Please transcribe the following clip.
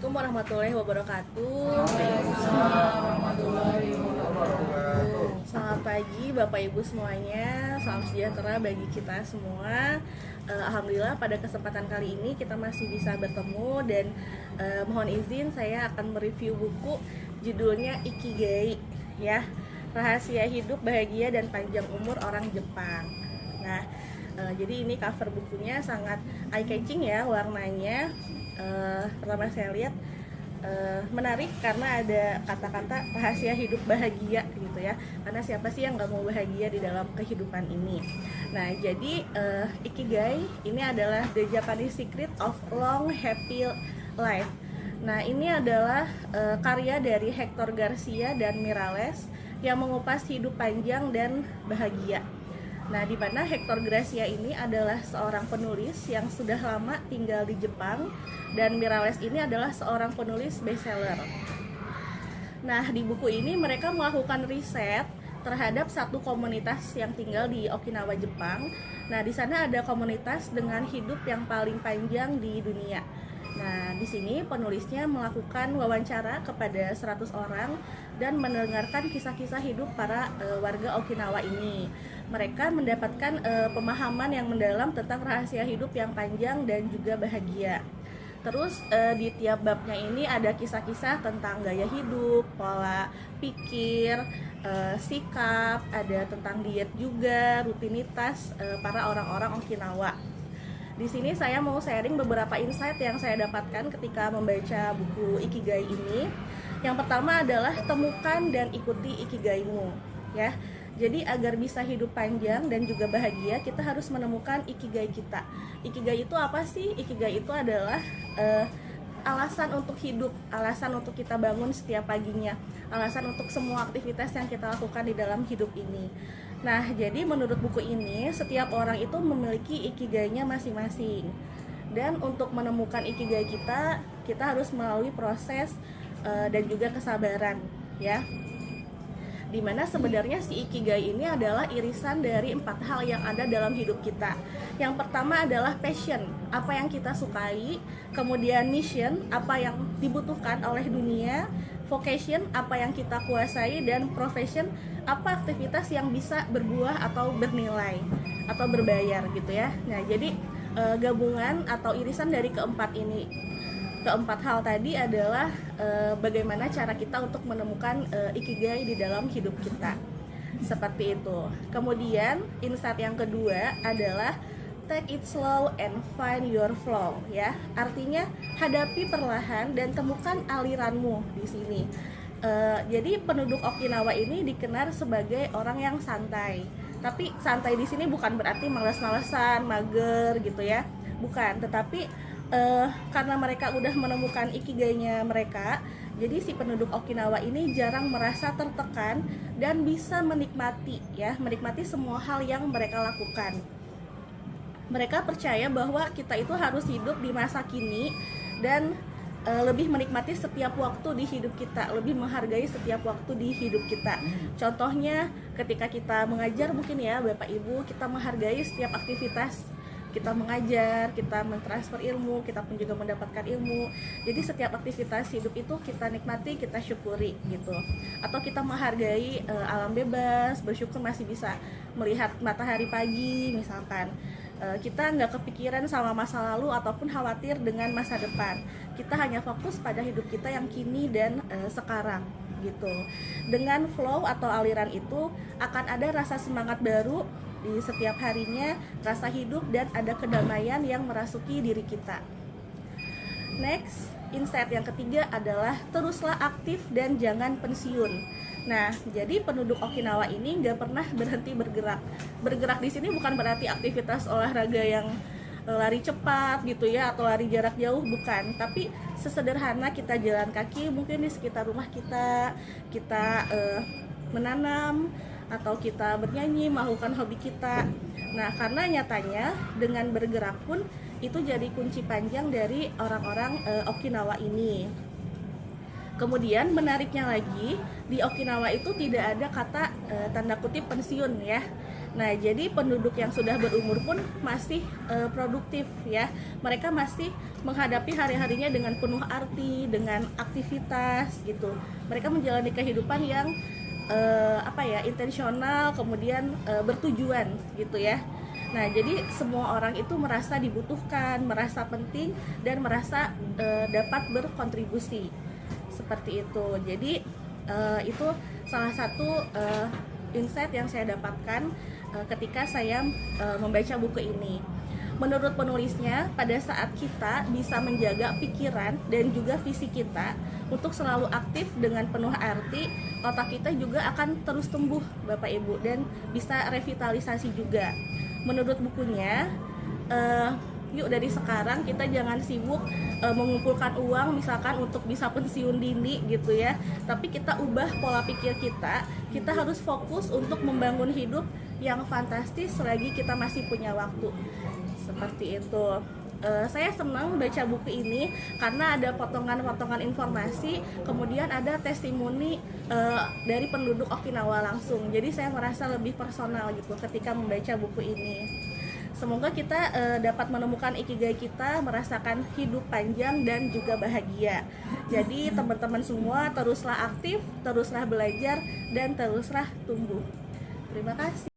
Assalamualaikum warahmatullahi wabarakatuh. Selamat pagi Bapak Ibu semuanya. Salam sejahtera bagi kita semua. Alhamdulillah pada kesempatan kali ini kita masih bisa bertemu dan mohon izin saya akan mereview buku judulnya Ikigai, ya, Rahasia Hidup Bahagia dan Panjang Umur Orang Jepang. Nah, jadi ini cover bukunya sangat eye catching ya warnanya. Pertama saya lihat menarik karena ada kata-kata rahasia hidup bahagia gitu ya, karena siapa sih yang gak mau bahagia di dalam kehidupan ini. Nah, jadi Ikigai ini adalah the Japanese secret of long happy life. Nah, ini adalah karya dari Hector Garcia dan Miralles yang mengupas hidup panjang dan bahagia. Nah, di mana Hector Garcia ini adalah seorang penulis yang sudah lama tinggal di Jepang dan Miralles ini adalah seorang penulis bestseller. Nah, di buku ini mereka melakukan riset terhadap satu komunitas yang tinggal di Okinawa, Jepang. Nah, di sana ada komunitas dengan hidup yang paling panjang di dunia. Nah, di sini penulisnya melakukan wawancara kepada 100 orang dan mendengarkan kisah-kisah hidup para warga Okinawa ini. Mereka mendapatkan pemahaman yang mendalam tentang rahasia hidup yang panjang dan juga bahagia. Terus di tiap babnya ini ada kisah-kisah tentang gaya hidup, pola pikir, sikap, ada tentang diet juga, rutinitas para orang-orang Okinawa. Di sini saya mau sharing beberapa insight yang saya dapatkan ketika membaca buku Ikigai ini. Yang pertama adalah temukan dan ikuti Ikigaimu, ya. Jadi agar bisa hidup panjang dan juga bahagia, kita harus menemukan Ikigai kita. Ikigai itu apa sih? Ikigai itu adalah alasan untuk hidup, alasan untuk kita bangun setiap paginya, alasan untuk semua aktivitas yang kita lakukan di dalam hidup ini. Nah, jadi menurut buku ini, setiap orang itu memiliki Ikigainya masing-masing. Dan untuk menemukan Ikigai kita harus melalui proses dan juga kesabaran, ya. Dimana sebenarnya si Ikigai ini adalah irisan dari 4 hal yang ada dalam hidup kita. Yang pertama adalah passion, apa yang kita sukai. Kemudian mission, apa yang dibutuhkan oleh dunia. Vocation, apa yang kita kuasai. Dan profession, apa aktivitas yang bisa berbuah atau bernilai atau berbayar gitu ya. Nah, jadi gabungan atau irisan dari keempat hal tadi adalah bagaimana cara kita untuk menemukan Ikigai di dalam hidup kita. Seperti itu. Kemudian insight yang kedua adalah take it slow and find your flow, ya. Artinya hadapi perlahan dan temukan aliranmu di sini. Jadi penduduk Okinawa ini dikenal sebagai orang yang santai. Tapi santai di sini bukan berarti malas-malesan, mager gitu ya. Bukan, tetapi karena mereka udah menemukan Ikigainya mereka, jadi si penduduk Okinawa ini jarang merasa tertekan dan bisa menikmati semua hal yang mereka lakukan. Mereka percaya bahwa kita itu harus hidup di masa kini dan lebih menikmati setiap waktu di hidup kita, lebih menghargai setiap waktu di hidup kita. Contohnya ketika kita mengajar mungkin ya Bapak Ibu, kita menghargai setiap aktivitas. Kita mengajar, kita mentransfer ilmu, kita pun juga mendapatkan ilmu. Jadi setiap aktivitas hidup itu kita nikmati, kita syukuri gitu. Atau kita menghargai alam bebas, bersyukur masih bisa melihat matahari pagi misalkan. Kita nggak kepikiran sama masa lalu ataupun khawatir dengan masa depan. Kita hanya fokus pada hidup kita yang kini dan sekarang gitu. Dengan flow atau aliran itu akan ada rasa semangat baru di setiap harinya, rasa hidup dan ada kedamaian yang merasuki diri kita. Next, insight yang ketiga adalah teruslah aktif dan jangan pensiun. Nah, jadi penduduk Okinawa ini nggak pernah berhenti bergerak. Bergerak di sini bukan berarti aktivitas olahraga yang lari cepat gitu ya atau lari jarak jauh, bukan. Tapi sesederhana kita jalan kaki mungkin di sekitar rumah kita menanam atau kita bernyanyi, melakukan hobi kita. Nah, karena nyatanya dengan bergerak pun itu jadi kunci panjang dari orang-orang Okinawa ini. Kemudian menariknya lagi, di Okinawa itu tidak ada kata tanda kutip pensiun ya. Nah, jadi penduduk yang sudah berumur pun masih produktif ya. Mereka masih menghadapi hari-harinya dengan penuh arti, dengan aktivitas gitu. Mereka menjalani kehidupan yang intensional, kemudian bertujuan gitu ya. Nah, jadi semua orang itu merasa dibutuhkan, merasa penting, dan merasa dapat berkontribusi seperti itu. Jadi itu salah satu insight yang saya dapatkan ketika saya membaca buku ini. Menurut penulisnya, pada saat kita bisa menjaga pikiran dan juga visi kita untuk selalu aktif dengan penuh arti, otak kita juga akan terus tumbuh, Bapak Ibu, dan bisa revitalisasi juga. Menurut bukunya, yuk dari sekarang kita jangan sibuk mengumpulkan uang misalkan untuk bisa pensiun dini gitu ya, tapi kita ubah pola pikir kita harus fokus untuk membangun hidup yang fantastis selagi kita masih punya waktu, seperti itu. Saya senang baca buku ini karena ada potongan-potongan informasi, kemudian ada testimoni dari penduduk Okinawa langsung, jadi saya merasa lebih personal gitu ketika membaca buku ini. Semoga kita dapat menemukan ikigai kita, merasakan hidup panjang dan juga bahagia. Jadi teman-teman semua teruslah aktif, teruslah belajar, dan teruslah tumbuh. Terima kasih.